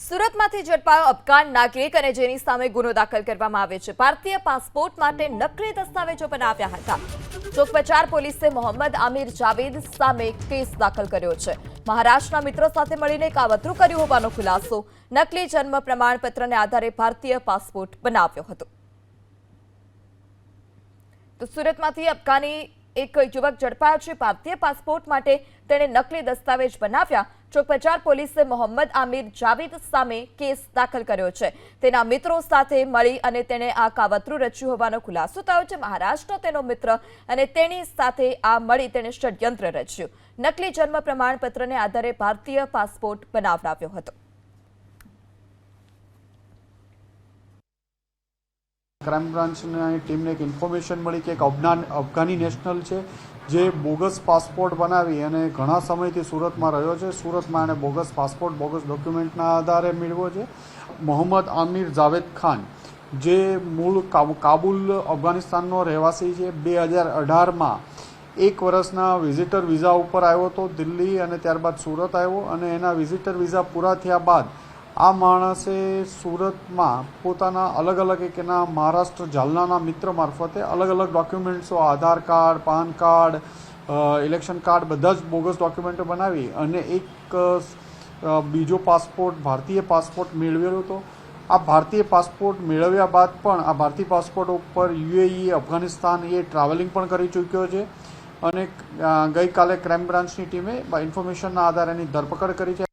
સુરતમાંથી ઝડપાયો અફઘાન નાગરિક અને જેની સામે ગુનો દાખલ કરવામાં આવ્યો છે। ભારતીય પાસપોર્ટ માટે નકલી દસ્તાવેજો બનાવ્યા હતા। ચોકબજાર પોલીસે મોહમ્મદ આમિર જાવેદ સામે કેસ દાખલ કર્યો છે। મહારાષ્ટ્રના મિત્રો સાથે મળીને કાવતરું કર્યું હોવાનો ખુલાસો। નકલી જન્મ પ્રમાણપત્રને આધારે ભારતીય પાસપોર્ટ બનાવ્યો હતો। તો સુરતમાંથી અફઘાની એક યુવક ઝડપાયો છે। ભારતીય પાસપોર્ટ માટે તેણે નકલી દસ્તાવેજ બનાવ્યા। ચોકબજાર પોલીસે મોહમ્મદ આમિર જાવેદ સામે કેસ દાખલ કર્યો છે। તેના મિત્રો સાથે મળી અને તેણે આ કાવતરું રચ્યું હોવાનો ખુલાસો થયો છે। મહારાષ્ટ્રનો તેનો મિત્ર અને તેની સાથે આ મળી તેણે ષડયંત્ર રચ્યું। નકલી જન્મ પ્રમાણપત્રને આધારે ભારતીય પાસપોર્ટ બનાવડાવ્યો હતો। क्राइम ब्रांच ने टीम ने एक इन्फॉर्मेशन मिली कि एक अफगानी नेशनल है जे बोगस पासपोर्ट बनावी अने घणा समयथी सूरत में रह्यो छे। सूरत में एने बोगस पासपोर्ट बोगस डॉक्यूमेंटना आधारे मेळव्यो छे। मोहम्मद आमिर जावेद खान जे मूळ काबुल अफगानिस्ताननो રહેવાસી છે। 2018 में एक वर्षना विजिटर वीजा पर आव्यो तो दिल्ली अने त्यारबाद सूरत आव्यो अने एना विजिटर वीजा पूरा थया बाद आ माणसे सूरत में पोताना अलग अलग एक महाराष्ट्र जालना मित्र मार्फते अलग अलग डॉक्यूमेंट्सो Aadhaar card PAN card election card बधा ज बोगस डॉक्यूमेंटो बनावी अने एक बीजो पासपोर्ट भारतीय पासपोर्ट मेळवेलो तो। आ भारतीय पासपोर्ट मेळव्या बाद पण आ भारतीय पासपोर्ट पर यूएई अफगानिस्तान ये ट्रावेलिंग पण करी चूक्यो छे अने गई काले क्राइम ब्रांचनी टीमे इन्फॉर्मेशनना आधारे एनी धरपकड़ करी छे।